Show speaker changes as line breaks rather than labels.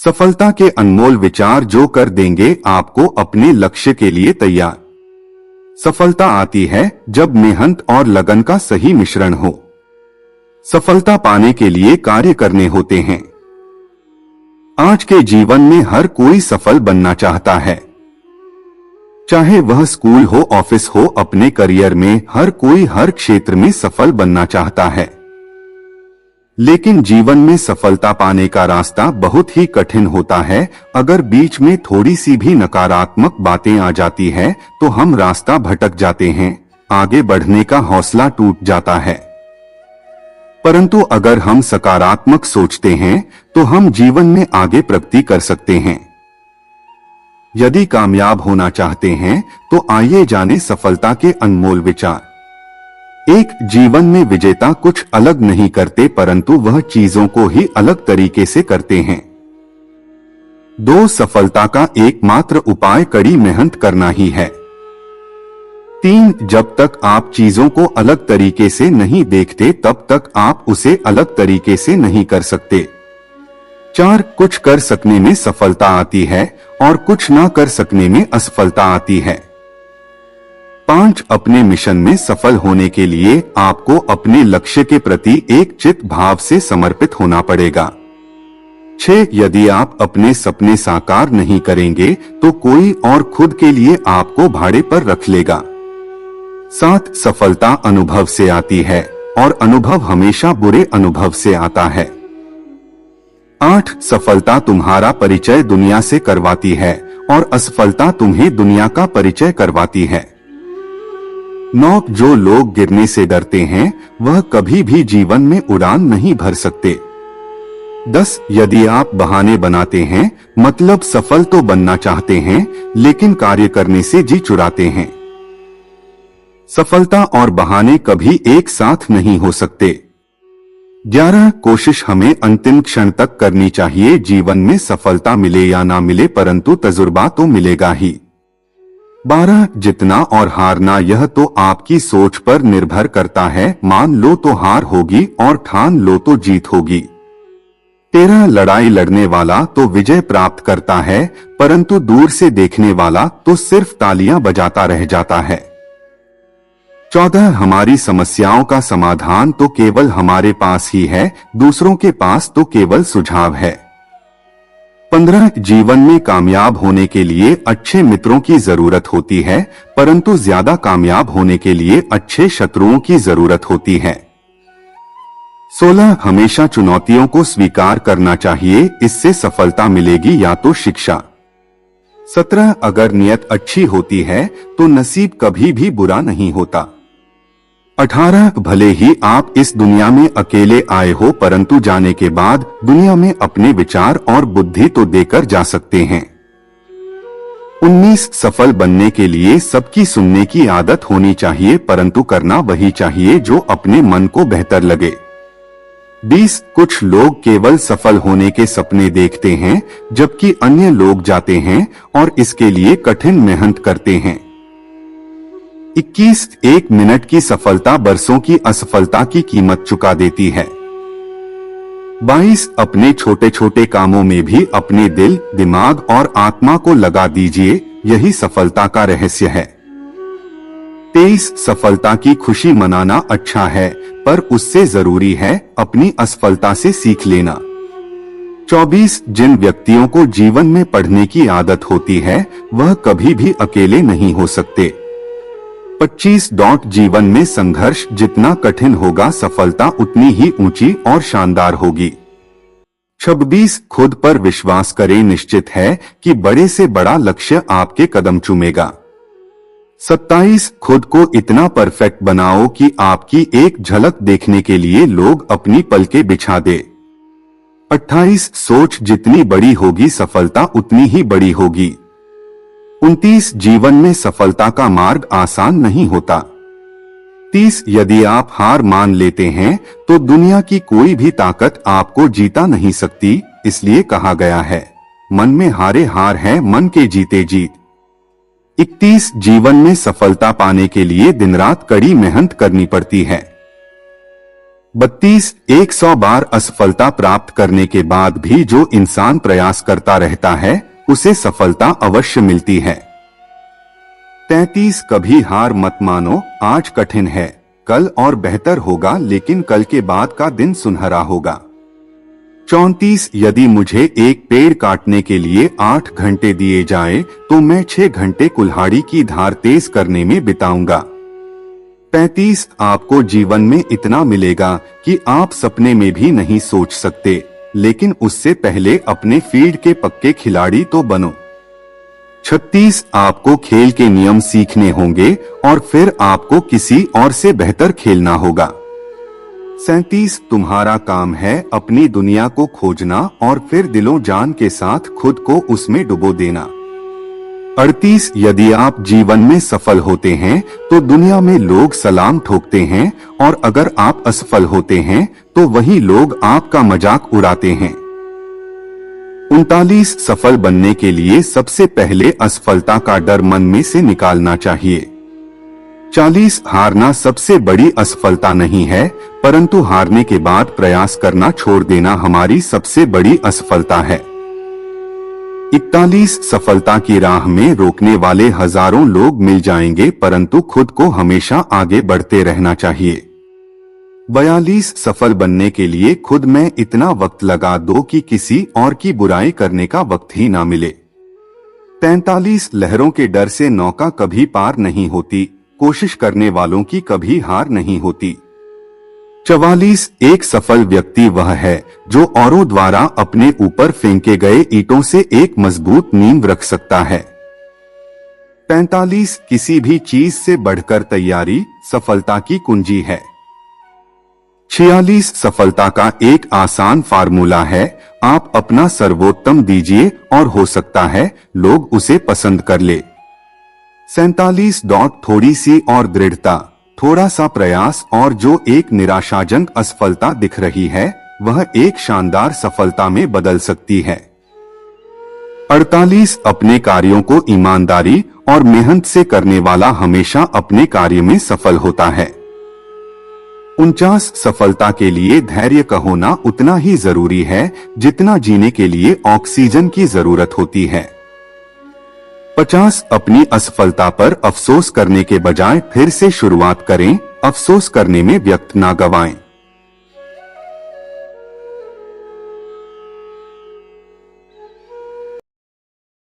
सफलता के अनमोल विचार जो कर देंगे आपको अपने लक्ष्य के लिए तैयार। सफलता आती है जब मेहनत और लगन का सही मिश्रण हो। सफलता पाने के लिए कार्य करने होते हैं। आज के जीवन में हर कोई सफल बनना चाहता है, चाहे वह स्कूल हो, ऑफिस हो, अपने करियर में हर कोई हर क्षेत्र में सफल बनना चाहता है। लेकिन जीवन में सफलता पाने का रास्ता बहुत ही कठिन होता है। अगर बीच में थोड़ी सी भी नकारात्मक बातें आ जाती है तो हम रास्ता भटक जाते हैं, आगे बढ़ने का हौसला टूट जाता है। परंतु अगर हम सकारात्मक सोचते हैं तो हम जीवन में आगे प्रगति कर सकते हैं। यदि कामयाब होना चाहते हैं तो आइए जाने सफलता के अनमोल विचार। एक जीवन में विजेता कुछ अलग नहीं करते, परंतु वह चीजों को ही अलग तरीके से करते हैं। दो सफलता का एकमात्र उपाय कड़ी मेहनत करना ही है। तीन जब तक आप चीजों को अलग तरीके से नहीं देखते तब तक आप उसे अलग तरीके से नहीं कर सकते। चार कुछ कर सकने में सफलता आती है और कुछ ना कर सकने में असफलता आती है। पांच अपने मिशन में सफल होने के लिए आपको अपने लक्ष्य के प्रति एक चित्त भाव से समर्पित होना पड़ेगा। छह यदि आप अपने सपने साकार नहीं करेंगे तो कोई और खुद के लिए आपको भाड़े पर रख लेगा। सात सफलता अनुभव से आती है और अनुभव हमेशा बुरे अनुभव से आता है। आठ सफलता तुम्हारा परिचय दुनिया से करवाती है और असफलता तुम्हें दुनिया का परिचय करवाती है। 9 जो लोग गिरने से डरते हैं वह कभी भी जीवन में उड़ान नहीं भर सकते। 10 यदि आप बहाने बनाते हैं मतलब सफल तो बनना चाहते हैं लेकिन कार्य करने से जी चुराते हैं। सफलता और बहाने कभी एक साथ नहीं हो सकते। 11 कोशिश हमें अंतिम क्षण तक करनी चाहिए। जीवन में सफलता मिले या ना मिले परंतु तजुर्बा तो मिलेगा ही। 12 जितना और हारना यह तो आपकी सोच पर निर्भर करता है। मान लो तो हार होगी और ठान लो तो जीत होगी। 13 लड़ाई लड़ने वाला तो विजय प्राप्त करता है परंतु दूर से देखने वाला तो सिर्फ तालियां बजाता रह जाता है। 14 हमारी समस्याओं का समाधान तो केवल हमारे पास ही है, दूसरों के पास तो केवल सुझाव है। 15 जीवन में कामयाब होने के लिए अच्छे मित्रों की जरूरत होती है परंतु ज्यादा कामयाब होने के लिए अच्छे शत्रुओं की जरूरत होती है। 16 हमेशा चुनौतियों को स्वीकार करना चाहिए, इससे सफलता मिलेगी या तो शिक्षा। 17 अगर नियत अच्छी होती है तो नसीब कभी भी बुरा नहीं होता। 18 भले ही आप इस दुनिया में अकेले आए हो परंतु जाने के बाद दुनिया में अपने विचार और बुद्धि तो देकर जा सकते हैं। 19 सफल बनने के लिए सबकी सुनने की आदत होनी चाहिए परंतु करना वही चाहिए जो अपने मन को बेहतर लगे। 20 कुछ लोग केवल सफल होने के सपने देखते हैं जबकि अन्य लोग जाते हैं और इसके लिए कठिन मेहनत करते हैं। 21 एक मिनट की सफलता बरसों की असफलता की कीमत चुका देती है। 22 अपने छोटे छोटे कामों में भी अपने दिल, दिमाग और आत्मा को लगा दीजिए, यही सफलता का रहस्य है। 23 सफलता की खुशी मनाना अच्छा है पर उससे जरूरी है अपनी असफलता से सीख लेना। 24 जिन व्यक्तियों को जीवन में पढ़ने की आदत होती है वह कभी भी अकेले नहीं हो सकते। 25 जीवन में संघर्ष जितना कठिन होगा सफलता उतनी ही ऊंची और शानदार होगी। 26 खुद पर विश्वास करें, निश्चित है कि बड़े से बड़ा लक्ष्य आपके कदम चूमेगा। 27 खुद को इतना परफेक्ट बनाओ कि आपकी एक झलक देखने के लिए लोग अपनी पलकें बिछा दे। 28 सोच जितनी बड़ी होगी सफलता उतनी ही बड़ी होगी। 29 जीवन में सफलता का मार्ग आसान नहीं होता। 30 यदि आप हार मान लेते हैं तो दुनिया की कोई भी ताकत आपको जीता नहीं सकती, इसलिए कहा गया है मन में हारे हार है, मन के जीते जीत। 31 जीवन में सफलता पाने के लिए दिन रात कड़ी मेहनत करनी पड़ती है। 32 100 बार असफलता प्राप्त करने के बाद भी जो इंसान प्रयास करता रहता है उसे सफलता अवश्य मिलती है। 33 कभी हार मत मानो, आज कठिन है, कल और बेहतर होगा, लेकिन कल के बाद का दिन सुनहरा होगा। 34 यदि मुझे एक पेड़ काटने के लिए 8 घंटे दिए जाए तो मैं 6 घंटे कुल्हाड़ी की धार तेज करने में बिताऊंगा। 35 आपको जीवन में इतना मिलेगा कि आप सपने में भी नहीं सोच सकते, लेकिन उससे पहले अपने फील्ड के पक्के खिलाड़ी तो बनो। 36 आपको खेल के नियम सीखने होंगे और फिर आपको किसी और से बेहतर खेलना होगा। 37 तुम्हारा काम है अपनी दुनिया को खोजना और फिर दिलो जान के साथ खुद को उसमें डुबो देना। 38 यदि आप जीवन में सफल होते हैं तो दुनिया में लोग सलाम ठोकते हैं, और अगर आप असफल होते हैं तो वही लोग आपका मजाक उड़ाते हैं। 39 सफल बनने के लिए सबसे पहले असफलता का डर मन में से निकालना चाहिए। 40 हारना सबसे बड़ी असफलता नहीं है, परंतु हारने के बाद प्रयास करना छोड़ देना हमारी सबसे बड़ी असफलता है। 41 सफलता की राह में रोकने वाले हजारों लोग मिल जाएंगे, परंतु खुद को हमेशा आगे बढ़ते रहना चाहिए। 42 सफल बनने के लिए खुद में इतना वक्त लगा दो कि किसी और की बुराई करने का वक्त ही ना मिले। 43 लहरों के डर से नौका कभी पार नहीं होती, कोशिश करने वालों की कभी हार नहीं होती। 44 एक सफल व्यक्ति वह है जो औरों द्वारा अपने ऊपर फेंके गए ईंटों से एक मजबूत नींव रख सकता है। 45 किसी भी चीज से बढ़कर तैयारी सफलता की कुंजी है। 46 सफलता का एक आसान फार्मूला है, आप अपना सर्वोत्तम दीजिए और हो सकता है लोग उसे पसंद कर ले। 47 थोड़ी सी और दृढ़ता, थोड़ा सा प्रयास और जो एक निराशाजनक असफलता दिख रही है वह एक शानदार सफलता में बदल सकती है। 48 अपने कार्यों को ईमानदारी और मेहनत से करने वाला हमेशा अपने कार्य में सफल होता है। 49 सफलता के लिए धैर्य का होना उतना ही जरूरी है जितना जीने के लिए ऑक्सीजन की जरूरत होती है। 50 अपनी असफलता पर अफसोस करने के बजाय फिर से शुरुआत करें, अफसोस करने में वक्त ना गवाएं।